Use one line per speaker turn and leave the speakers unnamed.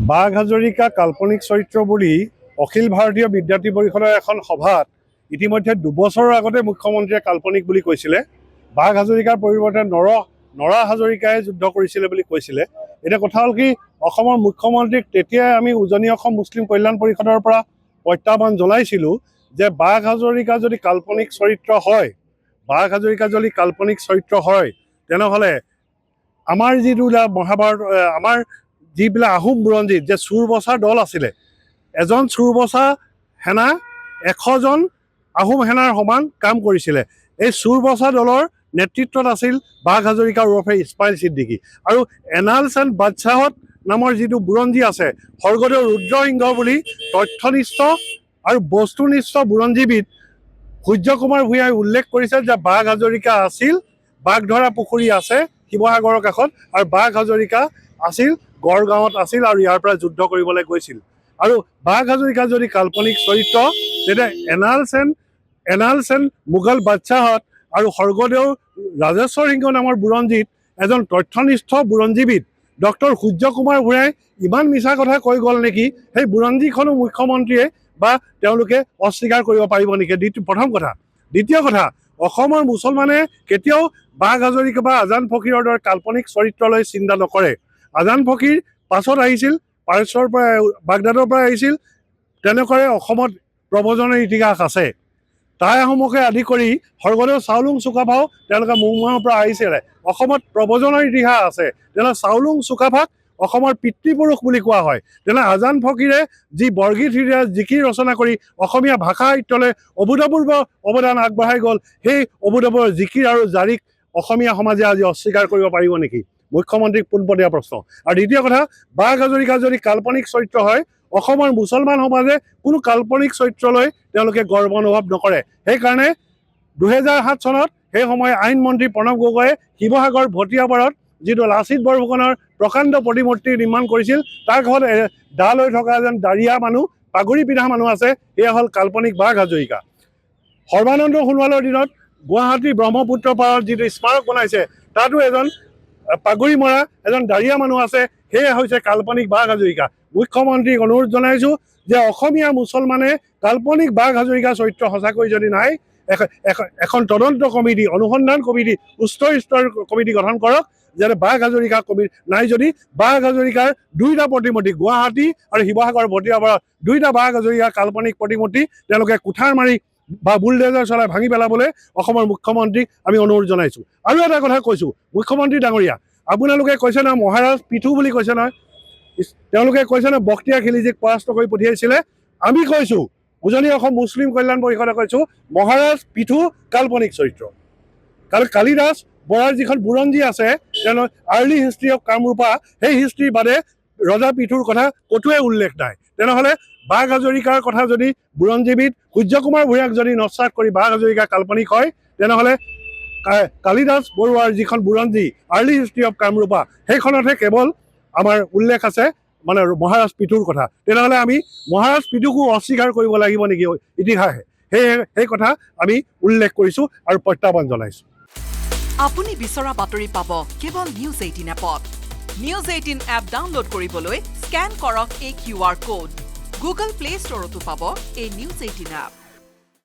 বাঘ হাজৰিকা কাল্পনিক চৰিত্ৰ বুলি অখিল ভাৰতীয় বিদ্যাৰ্থী পৰিষদৰ এখন সভাত ইতিমধ্যে 2 বছৰৰ আগতে মুখ্যমন্ত্ৰীয়ে কাল্পনিক বুলি কৈছিলে। বাঘ হাজৰিকাৰ পৰিৱৰ্তে নৰা হাজৰিকাই যুদ্ধ কৰিছিলে বুলি কৈছিলে। এতিয়া কথা হ'ল কি, অসমৰ মুখ্যমন্ত্ৰীক তেতিয়াই আমি উজনি অসম মুছলিম কল্যাণ পৰিষদৰ পৰা প্ৰত্যাহ্বান জনাইছিলোঁ যে বাঘ হাজৰিকা যদি কাল্পনিক চৰিত্ৰ হয়, তেনেহ'লে আমাৰ যিবিলাক মহাভাৰত আমাৰ যিবিলাক আহোম বুৰঞ্জীত যে চুৰ বচা দল আছিলে, এজন চুৰ বচা সেনা 100জন আহোম সেনাৰ সমান কাম কৰিছিলে। এই চুৰ বচা দলৰ নেতৃত্বত আছিল বাঘ হাজৰিকা ওৰফে ইছমাইল ছিদ্দিকী। আৰু এনালছ এণ্ড বাদশ্বাহত নামৰ যিটো বুৰঞ্জী আছে, স্বৰ্গদেউ ৰুদ্ৰসিংহ বুলি তথ্যনিষ্ঠ আৰু বস্তুনিষ্ঠ বুৰঞ্জীবিদ সূৰ্য কুমাৰ ভূঞাই উল্লেখ কৰিছে যে বাঘ হাজৰিকা আছিল, বাঘধৰা পুখুৰী আছে শিৱসাগৰৰ কাষত, আৰু বাঘ হাজৰিকা আছিল গড়গাঁৱত আছিল আৰু ইয়াৰ পৰা যুদ্ধ কৰিবলৈ গৈছিল। আৰু বাঘ হাজৰিকা যদি কাল্পনিক চৰিত্ৰ, তেতিয়া এনালছ এণ্ড মোগল বাদশ্বাহত আৰু স্বৰ্গদেউ ৰাজেশ্বৰ সিংহ নামৰ বুৰঞ্জীত এজন তথ্যনিষ্ঠ বুৰঞ্জীবিদ ডক্টৰ সূৰ্য কুমাৰ ভূঞাই ইমান মিছা কথা কৈ গ'ল নেকি, সেই বুৰঞ্জীখনো মুখ্যমন্ত্ৰীয়ে বা তেওঁলোকে অস্বীকাৰ কৰিব পাৰিব নেকি? প্ৰথম কথা। দ্বিতীয় কথা, অসমৰ মুছলমানে কেতিয়াও বাঘ হাজৰিকা বা আজান ফকীৰৰ দৰে কাল্পনিক চৰিত্ৰলৈ চিন্তা নকৰে। আজান ফকীৰ পাছত আহিছিল পাৰস্যৰ পৰা, বাগদাদৰ পৰা আহিছিল। তেনেকৈ অসমত প্ৰব্ৰজনৰ ইতিহাস আছে। টাই আহোমকে আদি কৰি স্বৰ্গদেউ চাওলুং চুকাফাও তেওঁলোকে মৌমাহৰ পৰা আহিছিলে। অসমত প্ৰব্ৰজনৰ ইতিহাস আছে। তেনেহ'লে চাওলুং চুকাফাক অসমৰ পিতৃপুৰুষ বুলি কোৱা হয়। তেনেহ'লে আজান ফকীৰে যি বৰগীত জিকিৰ ৰচনা কৰি অসমীয়া ভাষা সাহিত্যলৈ অভূতপূৰ্ব অৱদান আগবঢ়াই গ'ল, সেই অভূতপূৰ্ব জিকিৰ আৰু জাৰিক অসমীয়া সমাজে আজি অস্বীকাৰ কৰিব পাৰিব নেকি? মুখ্যমন্ত্ৰীক পোনপটীয়া প্ৰশ্ন। আৰু দ্বিতীয় কথা, বাঘ হাজৰিকা যদি কাল্পনিক চৰিত্ৰ হয়, অসমৰ মুছলমান সমাজে কোনো কাল্পনিক চৰিত্ৰলৈ তেওঁলোকে গৰ্ব অনুভৱ নকৰে। সেইকাৰণে 2007 চনত সেই সময় আইন মন্ত্ৰী প্ৰণৱ গগৈয়ে শিৱসাগৰ ভটিয়াপাৰত যিটো লাচিত বৰফুকনৰ প্ৰকাণ্ড প্ৰতিমূৰ্তি নিৰ্মাণ কৰিছিল, তাৰ ঘৰত দা লৈ থকা এজন দাৰিয়া মানুহ, পাগুৰি পিন্ধা মানুহ আছে, সেয়া হ'ল কাল্পনিক বাঘ হাজৰিকা। সৰ্বানন্দ সোণোৱালৰ দিনত গুৱাহাটী ব্ৰহ্মপুত্ৰ পাৰত যিটো স্মাৰক বনাইছে, তাতো এজন পাগুৰি মৰা এজন দাৰিয়া মানুহ আছে, সেয়ে হৈছে কাল্পনিক বাঘ হাজৰিকা। মুখ্যমন্ত্ৰীক অনুৰোধ জনাইছোঁ যে অসমীয়া মুছলমানে কাল্পনিক বাঘ হাজৰিকা চৰিত্ৰ সঁচাকৈ যদি নাই, এখন তদন্ত কমিটি, অনুসন্ধান কমিটি, উচ্চ স্তৰৰ কমিটি গঠন কৰক, যাতে বাঘ হাজৰিকা নাই যদি বাঘ হাজৰিকাৰ 2টা প্ৰতিমূৰ্তি, গুৱাহাটী আৰু শিৱসাগৰ ভটিয়াপাৰত 2টা বাঘ হাজৰিকাৰ কাল্পনিক প্ৰতিমূৰ্তি তেওঁলোকে কুঠাৰ মাৰি বা বুলডেজাৰ চলাই ভাঙি পেলাবলৈ অসমৰ মুখ্যমন্ত্ৰীক আমি অনুৰোধ জনাইছোঁ। আৰু এটা কথা কৈছোঁ, মুখ্যমন্ত্ৰী ডাঙৰীয়া, আপোনালোকে কৈছে নহয় মহাৰাজ পিঠু বুলি কৈছে নহয়, তেওঁলোকে কৈছে নহয় বখতিয়াৰ খিলিজীক পৰাস্ত কৰি পঠিয়াইছিলে। আমি কৈছোঁ, উজনি অসম মুছলিম কল্যাণ পৰিষদে কৈছোঁ, মহাৰাজ পিঠু কাল্পনিক চৰিত্ৰ। কাৰণ কালিদাস বৰাৰ যিখন বুৰঞ্জী আছে, তেওঁ আৰ্লি হিষ্ট্ৰী অফ কামৰূপা, সেই হিষ্ট্ৰীৰ বাদে ৰজা পিঠুৰ কথা ক'তোৱে উল্লেখ নাই। তেনেহ'লে বাঘ হাজৰিকাৰ কথা যদি বুৰঞ্জীবিদ সূৰ্য কুমাৰ ভূঞাক যদি নস্যাৎ কৰি বাঘ হাজৰিকা কাল্পনিক হয়, তেনেহ'লে কালিদাস বৰুৱাৰ যিখন বুৰঞ্জী আৰ্লি হিষ্ট্ৰী অফ কামৰূপা, সেইখনতহে কেৱল আমাৰ উল্লেখ আছে মানে মহাৰাজ পিঠুৰ কথা। তেনেহ'লে আমি মহাৰাজ পিঠুকো অস্বীকাৰ কৰিব লাগিব নেকি ইতিহাসে? সেই কথা আমি উল্লেখ কৰিছোঁ আৰু প্ৰত্যাহ্বান জনাইছোঁ।
আপুনি বিচৰা বাতৰি পাব কেৱল নিউজ 18 এপত। নিউজ 18 এপ ডাউনলোড কৰিবলৈ স্কেন কৰক এই QR কোড। গুগল প্লে ষ্টৰতো পাব এই নিউজ 18 এপ।